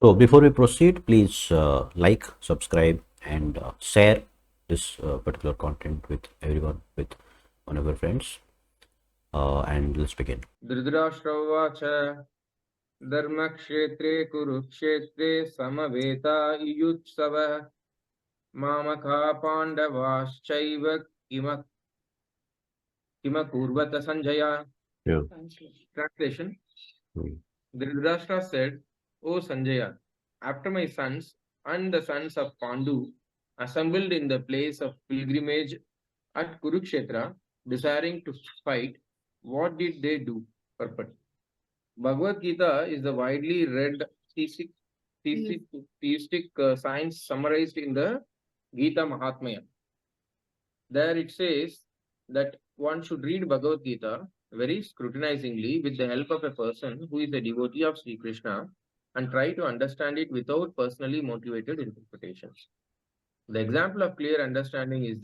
So before we proceed, please like, subscribe, and share this particular content with everyone, with one of your friends. And let's begin. धृतराष्ट्रवाच धर्मक्षेत्रे कुरुक्षेत्रे समवेतायुत्सवः मामका पाण्डवाश्चैव किमकुर्वत Sanjaya. Yeah. Translation. Hmm. Dhritarashtra said, O Sanjaya, after my sons and the sons of Pandu assembled in the place of pilgrimage at Kurukshetra, desiring to fight, what did they do? Purport. Bhagavad Gita is the widely read theistic science summarized in the Gita Mahatmya. There it says that one should read Bhagavad Gita very scrutinizingly with the help of a person who is a devotee of Sri Krishna and try to understand it without personally motivated interpretations. The example of clear understanding is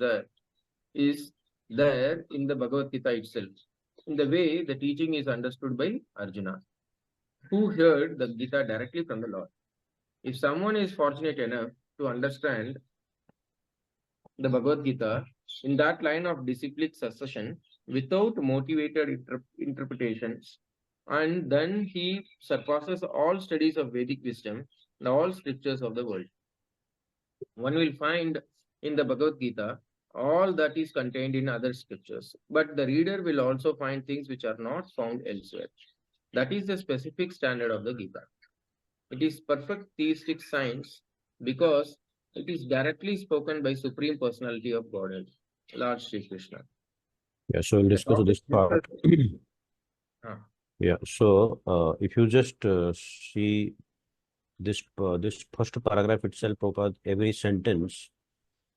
there in the Bhagavad Gita itself, in the way the teaching is understood by Arjuna, who heard the Gita directly from the Lord. If someone is fortunate enough to understand the Bhagavad Gita in that line of disciplic succession without motivated interpretations, and then he surpasses all studies of Vedic wisdom and all scriptures of the world. One will find in the Bhagavad Gita all that is contained in other scriptures, but the reader will also find things which are not found elsewhere. That is the specific standard of the Gita. It is perfect theistic science because it is directly spoken by Supreme Personality of Godhead, Lord Sri Krishna. Yeah, so we'll discuss this part. Yeah, so if you just see this first paragraph itself, Prabhupada, every sentence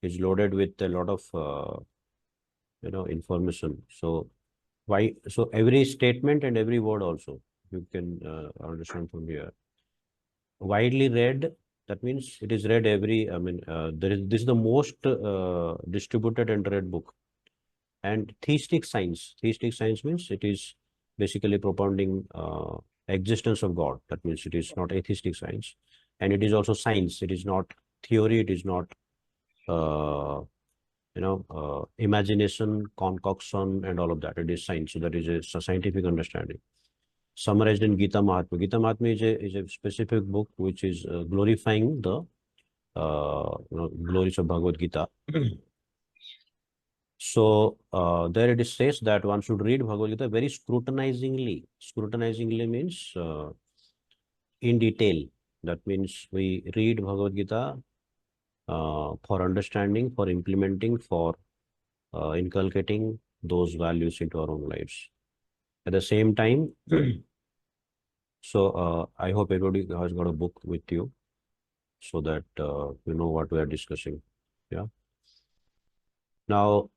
is loaded with a lot of information. So why? So every statement and every word also you can understand from here. Widely read, that means it is read every. I mean, this is the most distributed and read book. And theistic science. Theistic science means it is basically propounding existence of God. That means it is not atheistic science, and it is also science. It is not theory. It is not imagination, concoction, and all of that. It is science. So that is a scientific understanding. Summarized in Gita Mahatmya. Gita Mahatmya is a specific book which is glorifying the glories of Bhagavad Gita. So there it says that one should read Bhagavad Gita very scrutinizingly. Scrutinizingly means in detail. That means we read Bhagavad Gita for understanding, for implementing, for inculcating those values into our own lives. At the same time, so I hope everybody has got a book with you so that you know what we are discussing. Yeah. Now,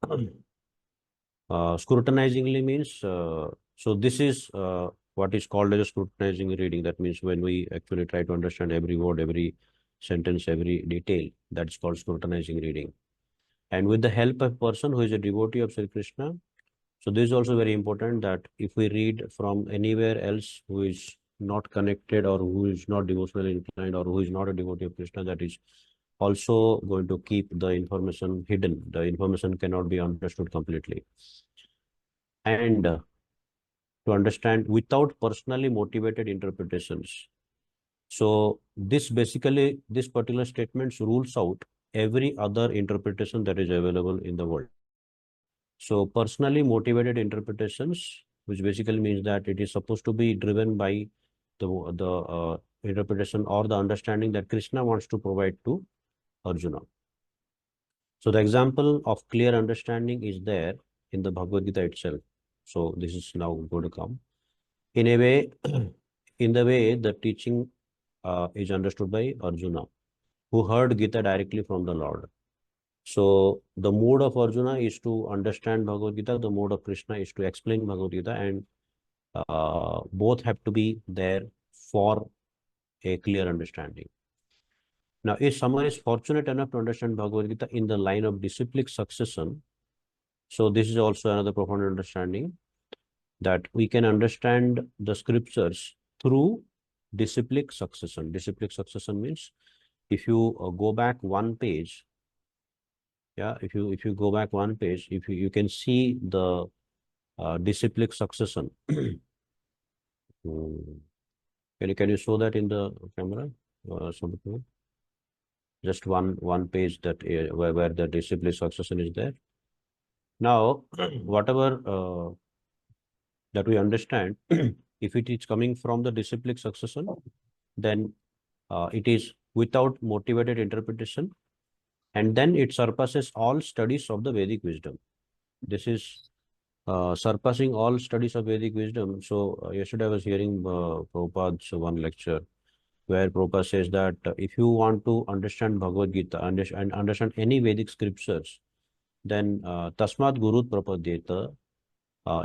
scrutinizingly means, so this is what is called as a scrutinizing reading. That means when we actually try to understand every word, every sentence, every detail, that's called scrutinizing reading. And with the help of a person who is a devotee of Sri Krishna, so this is also very important that if we read from anywhere else who is not connected or who is not devotionally inclined or who is not a devotee of Krishna, that is also going to keep the information hidden. The information cannot be understood completely. And to understand without personally motivated interpretations. So this particular statement rules out every other interpretation that is available in the world. So personally motivated interpretations, which basically means that it is supposed to be driven by the interpretation or the understanding that Krishna wants to provide to Arjuna. So the example of clear understanding is there in the Bhagavad Gita itself. So this is now going to come. In a way, in the way the teaching is understood by Arjuna, who heard Gita directly from the Lord. So the mode of Arjuna is to understand Bhagavad Gita, the mode of Krishna is to explain Bhagavad Gita, and both have to be there for a clear understanding. Now, if someone is fortunate enough to understand Bhagavad Gita in the line of disciplic succession, so this is also another profound understanding that we can understand the scriptures through disciplic succession. Disciplic succession means if you go back one page, yeah, if you go back one page, if you can see the disciplic succession. Hmm. Can you show that in the camera? Something? Just one page that where the disciplic succession is there. Now, whatever that we understand, if it is coming from the disciplic succession, then it is without motivated interpretation, and then it surpasses all studies of the Vedic wisdom. This is surpassing all studies of Vedic wisdom. So yesterday I was hearing Prabhupada's one lecture where Prabhupada says that if you want to understand Bhagavad Gita and understand any Vedic scriptures, then Tasmat Gurut Prapadyeta,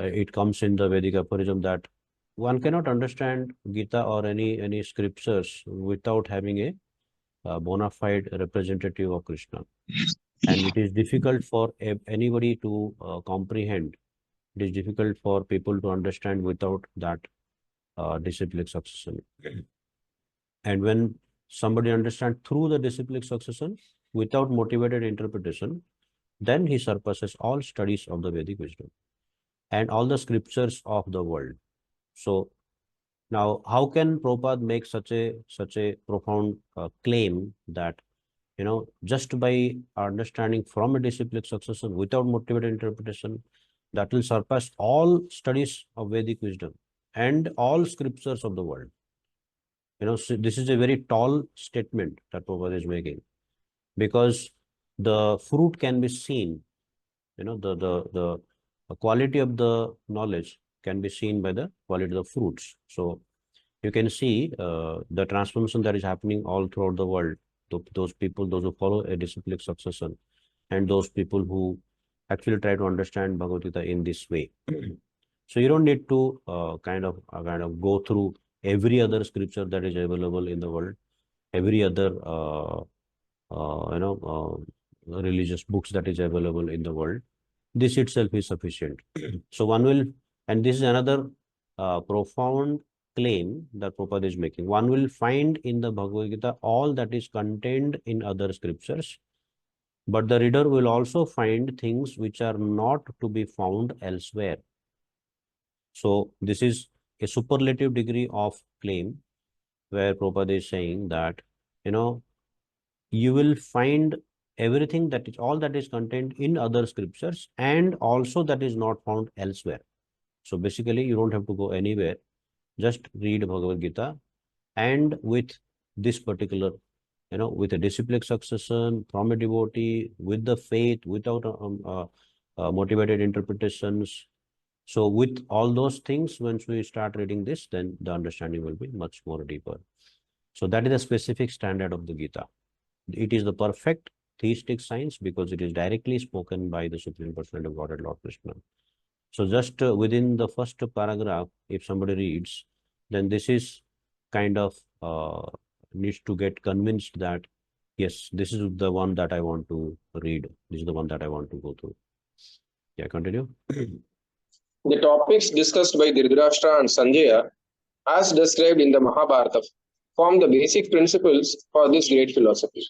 it comes in the Vedic aphorism that one cannot understand Gita or any scriptures without having a bona fide representative of Krishna. And it is difficult for anybody to comprehend. It is difficult for people to understand without that disciplic succession. And when somebody understands through the disciplic succession without motivated interpretation, then he surpasses all studies of the Vedic wisdom and all the scriptures of the world. So now, how can Prabhupada make such a profound claim that just by understanding from a disciplic succession without motivated interpretation, that will surpass all studies of Vedic wisdom and all scriptures of the world. So this is a very tall statement that Prabhupada is making, because the fruit can be seen. The quality of the knowledge can be seen by the quality of the fruits. So you can see the transformation that is happening all throughout the world. Those people, those who follow a disciplic succession, and those people who actually try to understand Bhagavad Gita in this way. So you don't need to kind of go through every other scripture that is available in the world, every other religious books that is available in the world. This itself is sufficient. So one will, and this is another profound claim that Prabhupada is making. One will find in the Bhagavad Gita all that is contained in other scriptures, but the reader will also find things which are not to be found elsewhere. So this is a superlative degree of claim where Prabhupada is saying that, you will find everything that is all that is contained in other scriptures and also that is not found elsewhere. So basically, you don't have to go anywhere. Just read Bhagavad Gita, and with this particular, with a disciplic succession from a devotee, with the faith, without motivated interpretations. So with all those things, once we start reading this, then the understanding will be much more deeper. So that is the specific standard of the Gita. It is the perfect theistic science because it is directly spoken by the Supreme Personality of Godhead, Lord Krishna. So just within the first paragraph, if somebody reads, then this is kind of needs to get convinced that, yes, this is the one that I want to read. This is the one that I want to go through. Yeah, continue. The topics discussed by Dhritarashtra and Sanjaya, as described in the Mahabharata, form the basic principles for this great philosophy.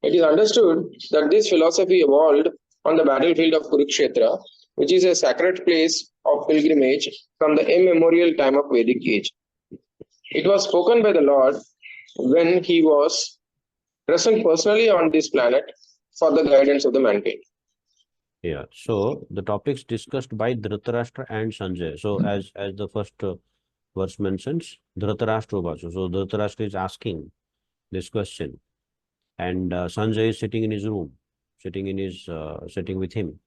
It is understood that this philosophy evolved on the battlefield of Kurukshetra, which is a sacred place of pilgrimage from the immemorial time of Vedic age. It was spoken by the Lord when he was present personally on this planet for the guidance of the mankind. Yeah, so the topics discussed by Dhritarashtra and Sanjay. So as the first verse mentions, Dhritarashtra Vachu. So Dhritarashtra is asking this question, and Sanjay is sitting in his room, sitting with him,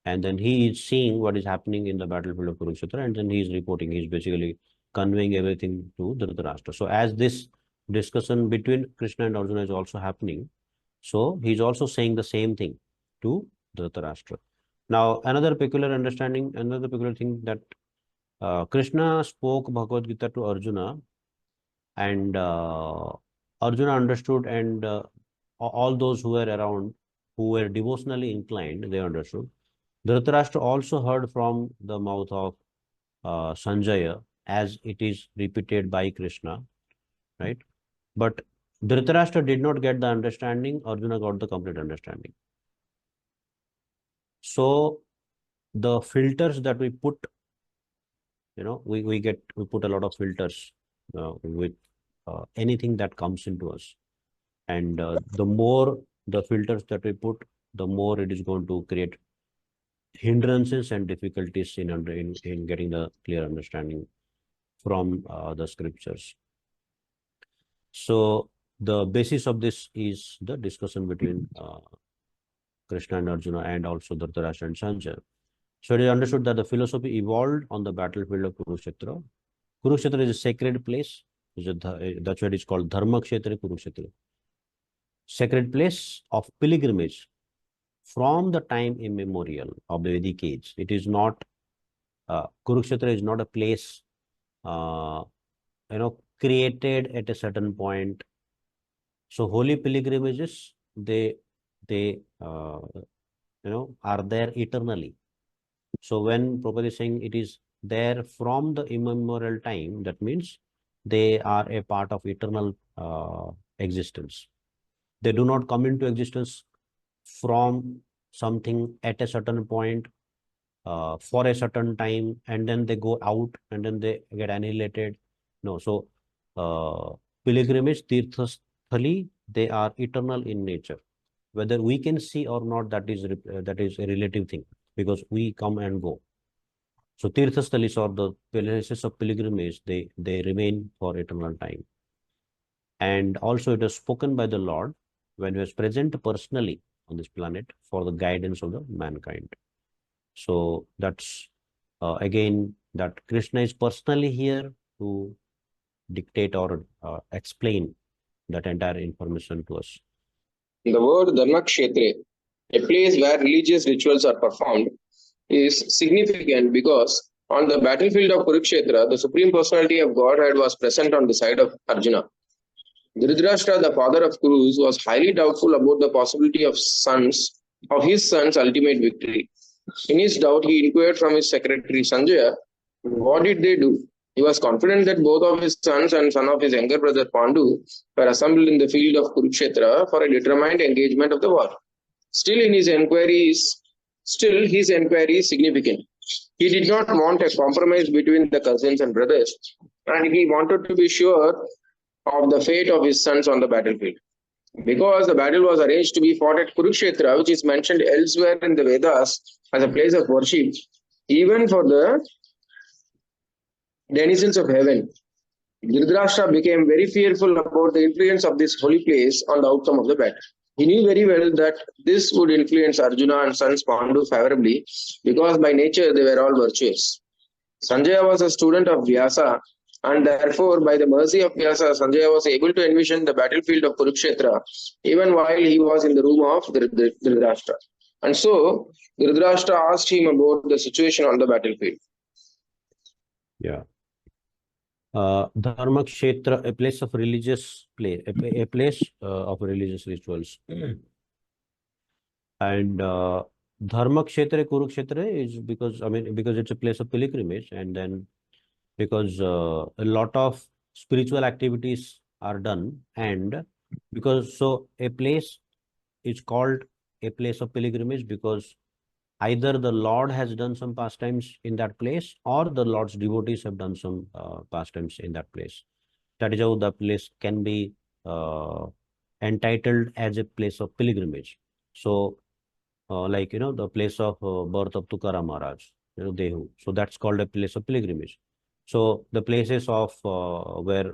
and then he is seeing what is happening in the battlefield of Kurukshetra, and then he is reporting. He is basically conveying everything to Dhritarashtra. So as this discussion between Krishna and Arjuna is also happening, so he is also saying the same thing to Dhritarashtra. Now, another peculiar thing that Krishna spoke Bhagavad Gita to Arjuna, and Arjuna understood, and all those who were around, who were devotionally inclined, they understood. Dhritarashtra also heard from the mouth of Sanjaya, as it is repeated by Krishna, right? But Dhritarashtra did not get the understanding, Arjuna got the complete understanding. So the filters that we put, we put a lot of filters with anything that comes into us. And the more the filters that we put, the more it is going to create hindrances and difficulties in getting the clear understanding from the scriptures. So the basis of this is the discussion between Krishna and Arjuna, and also Dhritarashtra and Sanjaya. So it is understood that the philosophy evolved on the battlefield of Kurukshetra. Kurukshetra is a sacred place. That's why it is called Dharma Kshetra Kurukshetra. Sacred place of pilgrimage from the time immemorial of the Vedic age. It is not, Kurukshetra is not a place, created at a certain point. So holy pilgrimages, they are there eternally. So when Prabhupada is saying it is there from the immemorial time, that means they are a part of eternal existence. They do not come into existence from something at a certain point for a certain time, and then they go out and then they get annihilated. No, so pilgrimage, tirthasthali, they are eternal in nature. Whether we can see or not, that is a relative thing, because we come and go. So tirthasthalis, or the places of pilgrimage, they remain for eternal time. And also it is spoken by the Lord when he was present personally on this planet for the guidance of the mankind. So that's again, that Krishna is personally here to dictate or explain that entire information to us. The word Dharma Kshetre, a place where religious rituals are performed, is significant because on the battlefield of Kurukshetra, the Supreme Personality of Godhead was present on the side of Arjuna. Dhritarashtra, the father of Kurus, was highly doubtful about the possibility of his son's ultimate victory. In his doubt, he inquired from his secretary Sanjaya, what did they do? He was confident that both of his sons and son of his younger brother Pandu were assembled in the field of Kurukshetra for a determined engagement of the war. Still, his inquiry is significant. He did not want a compromise between the cousins and brothers, and he wanted to be sure of the fate of his sons on the battlefield. Because the battle was arranged to be fought at Kurukshetra, which is mentioned elsewhere in the Vedas as a place of worship, even for the denizens of heaven, Dhritarashtra became very fearful about the influence of this holy place on the outcome of the battle. He knew very well that this would influence Arjuna and sons Pandu favorably, because by nature they were all virtuous. Sanjaya was a student of Vyasa, and therefore by the mercy of Vyasa, Sanjaya was able to envision the battlefield of Kurukshetra even while he was in the room of Dhritarashtra. And so Dhritarashtra asked him about the situation on the battlefield. Yeah. Dharma Kshetra, a place of religious play, a place of religious rituals. And Dharma Kshetra, Kurukshetra is because it's a place of pilgrimage, and then because a lot of spiritual activities are done, and because so a place is called a place of pilgrimage because either the Lord has done some pastimes in that place, or the Lord's devotees have done some pastimes in that place. That is how the place can be entitled as a place of pilgrimage. So, the place of birth of Tukaram Maharaj, Dehu. So that's called a place of pilgrimage. So the places of where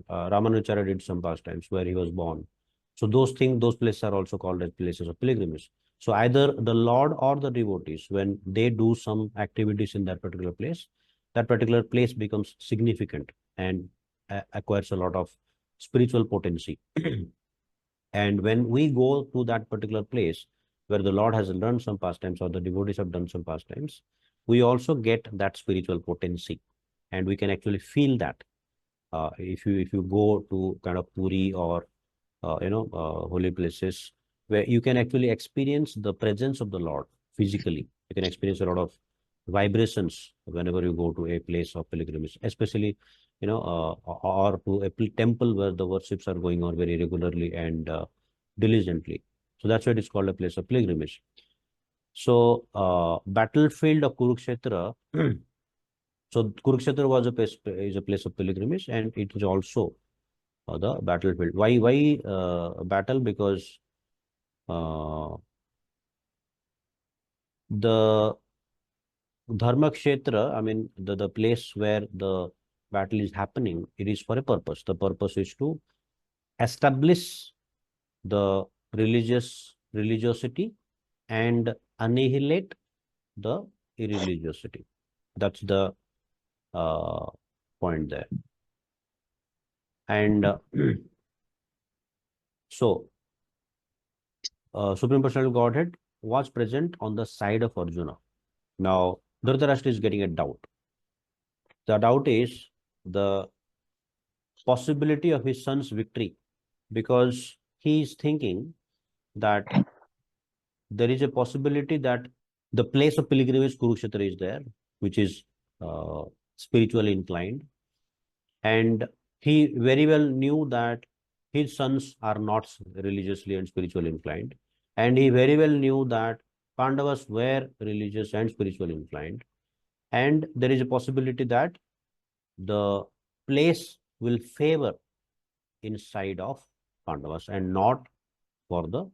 Ramanujacharya did some pastimes, where he was born. So those places are also called as places of pilgrimage. So either the Lord or the devotees, when they do some activities in that particular place becomes significant and acquires a lot of spiritual potency. And when we go to that particular place where the Lord has learned some pastimes or the devotees have done some pastimes, we also get that spiritual potency, and we can actually feel that. If you go to kind of Puri or holy places, where you can actually experience the presence of the Lord physically. You can experience a lot of vibrations whenever you go to a place of pilgrimage, especially, or to a temple where the worships are going on very regularly and diligently. So that's why it is called a place of pilgrimage. So battlefield of Kurukshetra. So Kurukshetra was is a place of pilgrimage, and it is also the battlefield. Why battle? Because the Dharma Kshetra, I mean, the place where the battle is happening, it is for a purpose. The purpose is to establish the religiosity and annihilate the irreligiosity. That's the uh, point there. And so, Supreme Personality of Godhead was present on the side of Arjuna. Now, Dhritarashtra is getting a doubt. The doubt is the possibility of his son's victory, because he is thinking that there is a possibility that the place of pilgrimage Kurukshetra is there, which is uh, spiritually inclined, and he very well knew that his sons are not religiously and spiritually inclined, and he very well knew that Pandavas were religious and spiritually inclined, and there is a possibility that the place will favor inside of Pandavas and not for the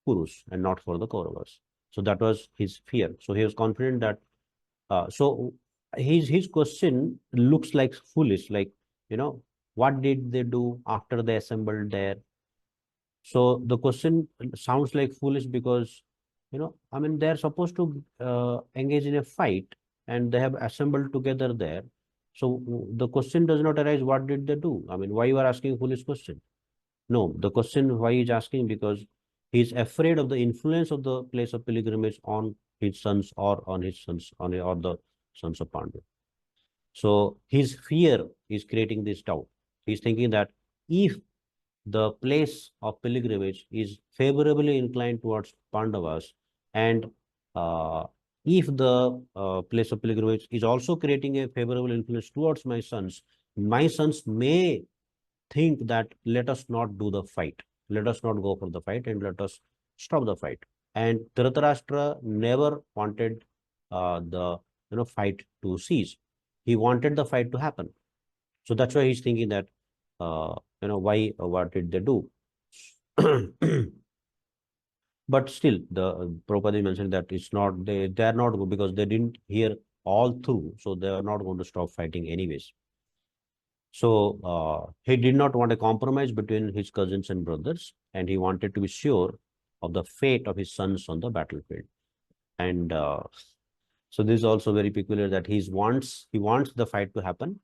Kurus and not for the Kauravas. So that was his fear. So he was confident that. So his question looks like foolish, like, what did they do after they assembled there? So the question sounds like foolish because, I mean, they're supposed to engage in a fight and they have assembled together there. So the question does not arise, what did they do? I mean, why you are asking a foolish question? No, the question why he's asking, because he's afraid of the influence of the place of pilgrimage on his sons or on his sons or the sons of Pandu. So his fear is creating this doubt. He's thinking that if the place of pilgrimage is favorably inclined towards Pandavas, and uh, if the place of pilgrimage is also creating a favorable influence towards my sons may think that let us not do the fight. Let us not go for the fight and let us stop the fight. And Dhritarashtra never wanted the fight to cease. He wanted the fight to happen. So that's why he's thinking that why what did they do? But still, the Prabhupada mentioned that it's not they are not because they didn't hear all through, so they are not going to stop fighting anyways. So he did not want a compromise between his cousins and brothers, and he wanted to be sure of the fate of his sons on the battlefield. And so this is also very peculiar that he wants the fight to happen,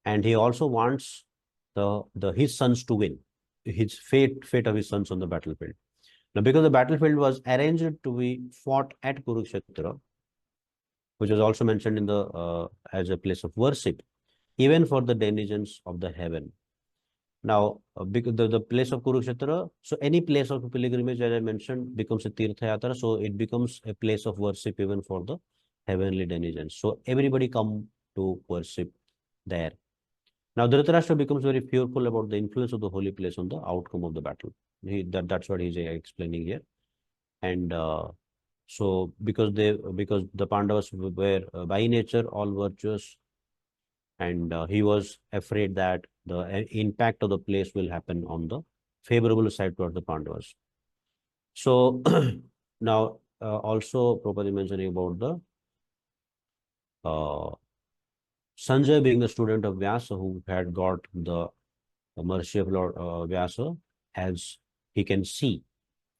and he also wants his sons to win, his fate of his sons on the battlefield. Now, because the battlefield was arranged to be fought at Kurukshetra, which was also mentioned in the as a place of worship, even for the denizens of the heaven. Now, because the place of Kurukshetra, so any place of pilgrimage, as I mentioned, becomes a Tirtha Yatra, so it becomes a place of worship even for the heavenly denizens. So everybody come to worship there. Now, Dhritarashtra becomes very fearful about the influence of the holy place on the outcome of the battle. That's what he's explaining here. And so because the Pandavas were by nature all virtuous, and he was afraid that the impact of the place will happen on the favorable side towards the Pandavas. So now also Prabhupada mentioning about the Sanjay being the student of Vyasa, who had got the mercy of Lord Vyasa, as he can see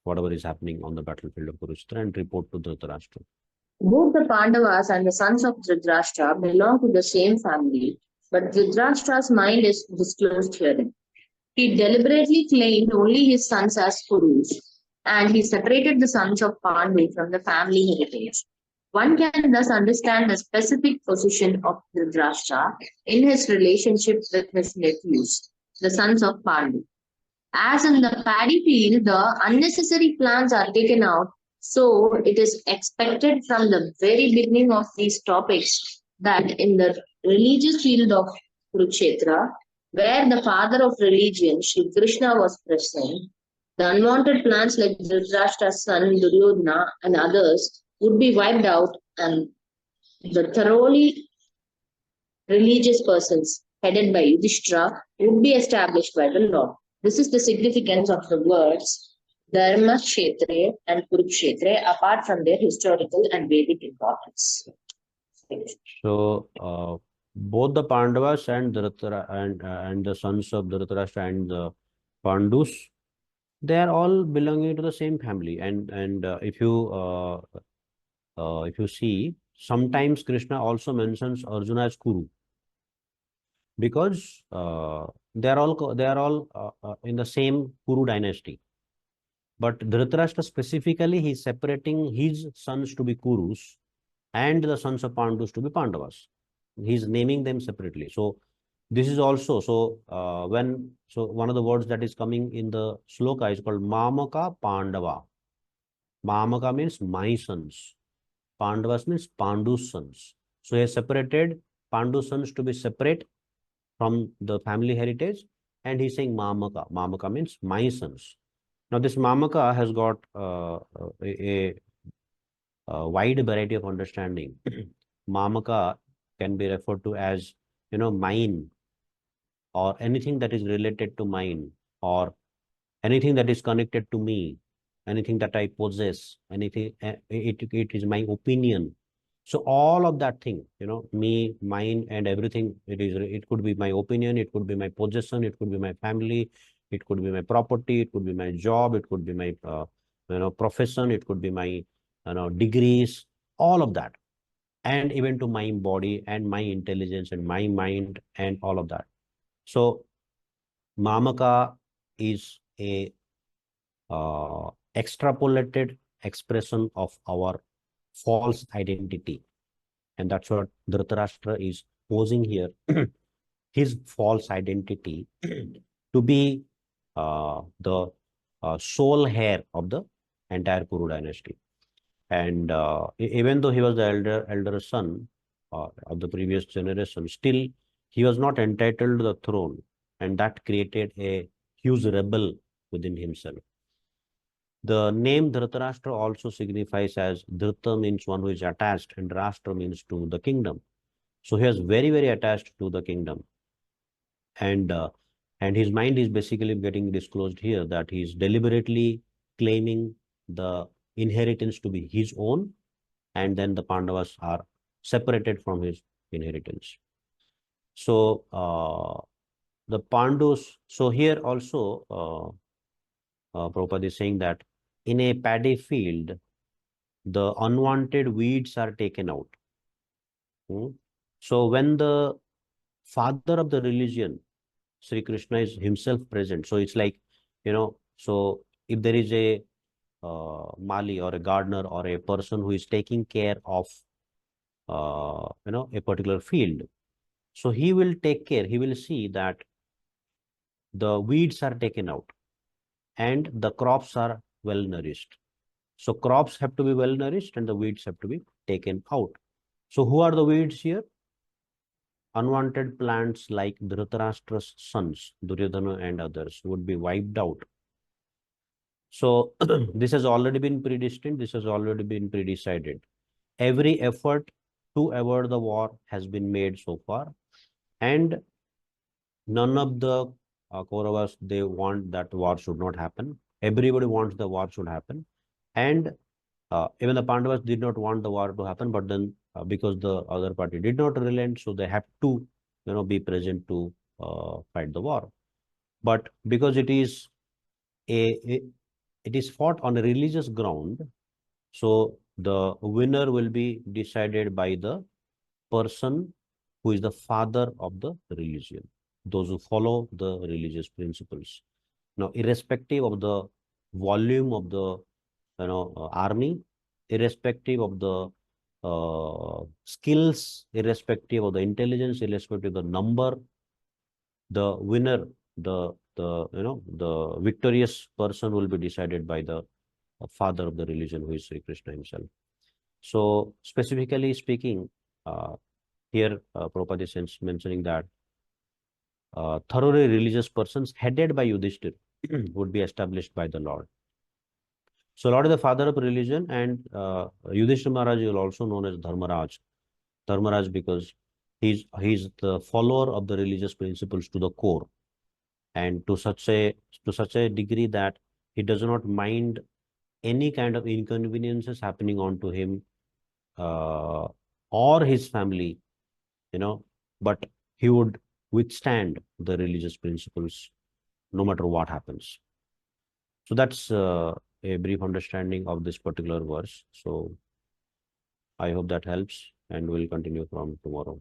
whatever is happening on the battlefield of Kurukshetra and report to Dhritarashtra. Both the Pandavas and the sons of Dhritarashtra belong to the same family, but Dhritarashtra's mind is disclosed herein. He deliberately claimed only his sons as Kurus, and he separated the sons of Pandu from the family heritage. One can thus understand the specific position of Dhritarashtra in his relationship with his nephews, the sons of Pandu. As in the paddy field, the unnecessary plants are taken out So it is expected from the very beginning of these topics that in the religious field of Kurukshetra, where the father of religion, Shri Krishna, was present, the unwanted plans like Dhritarashtra's son Duryodhana and others would be wiped out, and the thoroughly religious persons headed by Yudhishthira would be established by the Lord. This is the significance of the words Dharma Kshetre and Kurukshetre apart from their historical and Vedic importance. So both the Pandavas and and the sons of Dhritarashtra and the Pandus, they are all belonging to the same family. And if you see, sometimes Krishna also mentions Arjuna as Kuru, because they are all in the same Kuru dynasty. But Dhritarashtra specifically, he is separating his sons to be Kurus and the sons of Pandus to be Pandavas. He is naming them separately. So this is also, so one of the words that is coming in the sloka is called Mamaka Pandava. Mamaka means my sons. Pandavas means Pandu's sons. So he has separated Pandu's sons to be separate from the family heritage, and he's saying Mamaka. Mamaka means my sons. Now this Mamaka has got a wide variety of understanding. Mamaka can be referred to as, mine, or anything that is related to mine, or anything that is connected to me, anything that I possess, anything, it is my opinion. So all of that thing, me, mine, and everything, it could be my opinion, it could be my possession, it could be my family, it could be my property, it could be my job, it could be my, profession, it could be my, degrees, all of that, and even to my body and my intelligence and my mind and all of that. So Mamaka is a extrapolated expression of our false identity. And that's what Dhritarashtra is posing here, his false identity to be the sole heir of the entire Kuru dynasty. And even though he was the elder son of the previous generation, still he was not entitled to the throne, and that created a huge rebel within himself. The name Dhritarashtra also signifies as Dhrita means one who is attached, and Rashtra means to the kingdom. So he is very, very attached to the kingdom. And his mind is basically getting disclosed here, that he is deliberately claiming the inheritance to be his own, and then the Pandavas are separated from his inheritance. So the Pandus, so here also Prabhupada is saying that in a paddy field, the unwanted weeds are taken out. So when the father of the religion, Sri Krishna, is himself present, so it's like, so if there is a Mali or a gardener or a person who is taking care of, a particular field, so he will take care, he will see that the weeds are taken out and the crops are well nourished. So crops have to be well nourished and the weeds have to be taken out. So who are the weeds here? Unwanted plants like Dhritarashtra's sons, Duryodhana and others, would be wiped out. So this has already been predestined, this has already been predecided. Every effort to avoid the war has been made so far, and none of the Kauravas, they want that war should not happen. Everybody wants the war should happen. And even the Pandavas did not want the war to happen, but then because the other party did not relent, so they have to, be present to fight the war. But because it is it is fought on a religious ground, so the winner will be decided by the person who is the father of the religion, those who follow the religious principles. Now, irrespective of the volume of the army, irrespective of the skills, irrespective of the intelligence, irrespective of the number, the winner, the victorious person will be decided by the father of the religion, who is Sri Krishna himself. So specifically speaking, here Prabhupada is mentioning that thoroughly religious persons headed by Yudhishthir would be established by the Lord. So Lord is the father of religion, and Yudhishthira Maharaj is also known as Dharmaraj. Dharmaraj because he's the follower of the religious principles to the core, and to such a degree that he does not mind any kind of inconveniences happening onto him or his family, but he would withstand the religious principles no matter what happens. So that's a brief understanding of this particular verse. So I hope that helps, and we'll continue from tomorrow.